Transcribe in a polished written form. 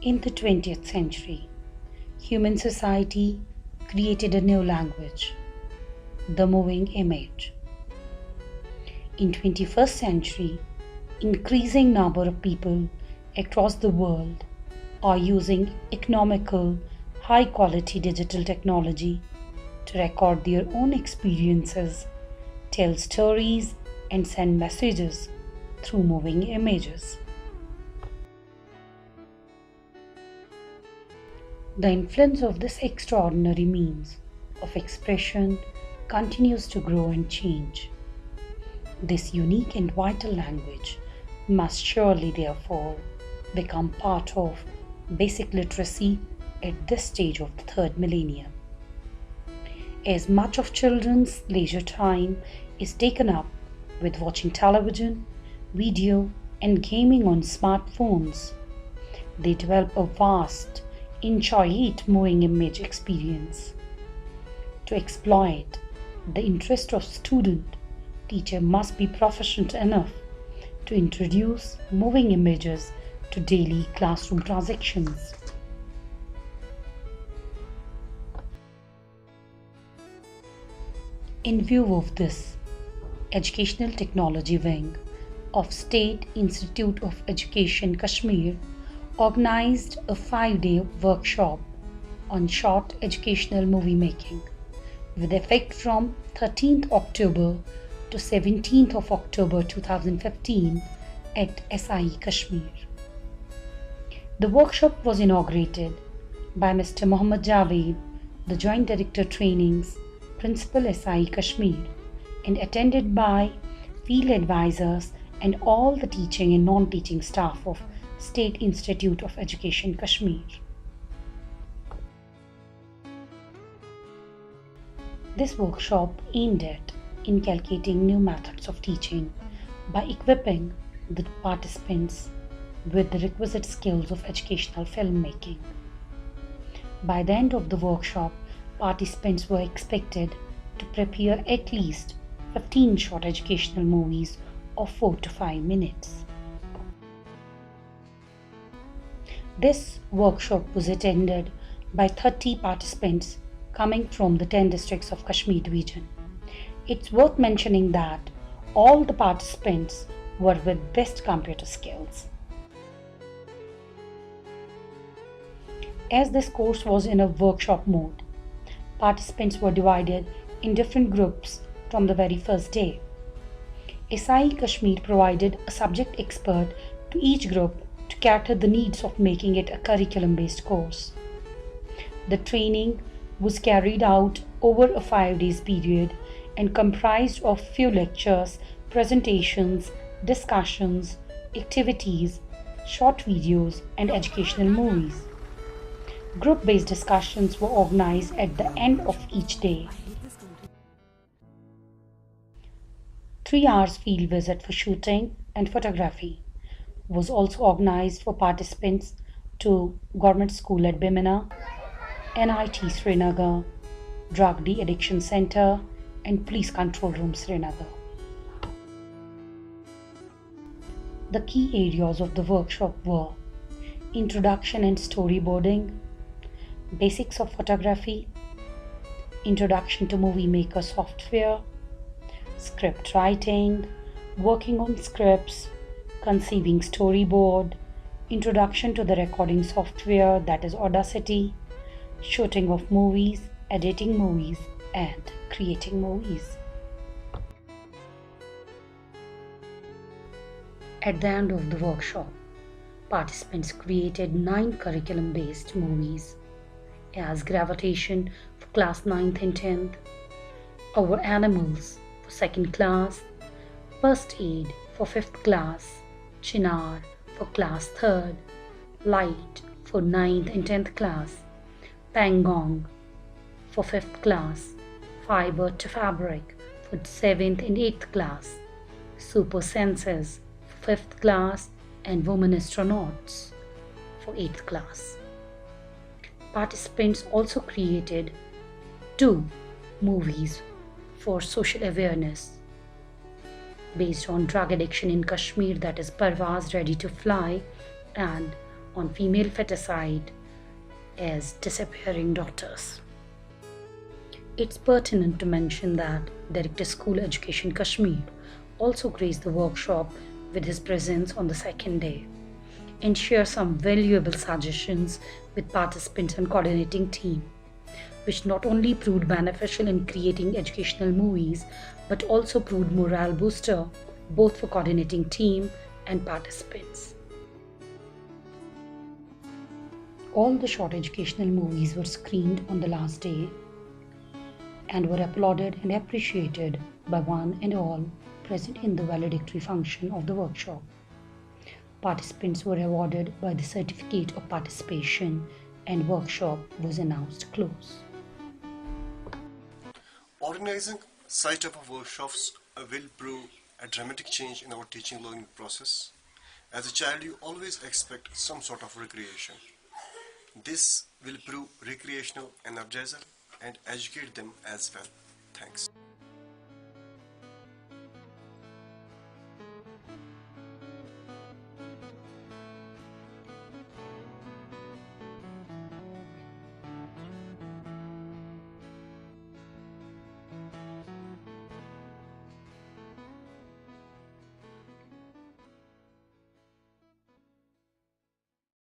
In the 20th century, human society created a new language, the moving image. In 21st century, increasing number of people across the world are using economical, high-quality digital technology to record their own experiences, tell stories, and send messages through moving images. The influence of this extraordinary means of expression continues to grow and change. This unique and vital language must surely therefore become part of basic literacy at this stage of the third millennium. As much of children's leisure time is taken up with watching television, video, and gaming on smartphones, they develop a vast, inchoate moving image experience. To exploit the interest of student, teacher must be proficient enough to introduce moving images to daily classroom transactions. In view of this, Educational Technology Wing of State Institute of Education Kashmir organized a 5-day workshop on short educational movie making with effect from 13th October to 17th of October 2015 at SIE Kashmir. The workshop was inaugurated by Mr. Mohammad Javed, the Joint Director Trainings, Principal SIE Kashmir, and attended by field advisors and all the teaching and non-teaching staff of State Institute of Education Kashmir. This workshop aimed at inculcating new methods of teaching by equipping the participants with the requisite skills of educational filmmaking. By the end of the workshop, participants were expected to prepare at least 15 short educational movies of 4 to 5 minutes. This workshop was attended by 30 participants coming from the 10 districts of Kashmir region. It's worth mentioning that all the participants were with best computer skills. As this course was in a workshop mode, participants were divided in different groups from the very first day. SIE Kashmir provided a subject expert to each group to cater the needs of making it a curriculum-based course. The training was carried out over a 5 days period and comprised of few lectures, presentations, discussions, activities, short videos, and educational movies. Group-based discussions were organized at the end of each day. 3 hours field visit for shooting and photography was also organized for participants to Government School at Bimina, NIT Srinagar, Drug De-Addiction Center, and Police Control Room Srinagar. The key areas of the workshop were Introduction and Storyboarding, Basics of Photography, Introduction to Movie Maker Software, Script Writing, Working on Scripts, Conceiving Storyboard, Introduction to the Recording Software that is Audacity, Shooting of Movies, Editing Movies, and Creating Movies. At the end of the workshop, participants created 9 curriculum-based movies as Gravitation for class 9th and 10th, Our Animals for 2nd class, First Aid for 5th class, Chinar for class 3rd, Light for 9th and 10th class, Pangong for 5th class, Fiber to Fabric for 7th and 8th class, Super Senses for 5th class, and Women Astronauts for 8th class. Participants also created 2 movies for social awareness based on drug addiction in Kashmir, that is Parvaz Ready to Fly and on female feticide as disappearing daughters. It's pertinent to mention that Director School Education Kashmir also graced the workshop with his presence on the second day and shared some valuable suggestions with participants and coordinating team, which not only proved beneficial in creating educational movies but also proved morale booster both for coordinating team and participants. All the short educational movies were screened on the last day and were applauded and appreciated by one and all present in the valedictory function of the workshop. Participants were awarded by the certificate of participation and workshop was announced close. Organizing such type of workshops will prove a dramatic change in our teaching learning process. As a child, you always expect some sort of recreation. This will prove recreational energizer and educate them as well. Thanks.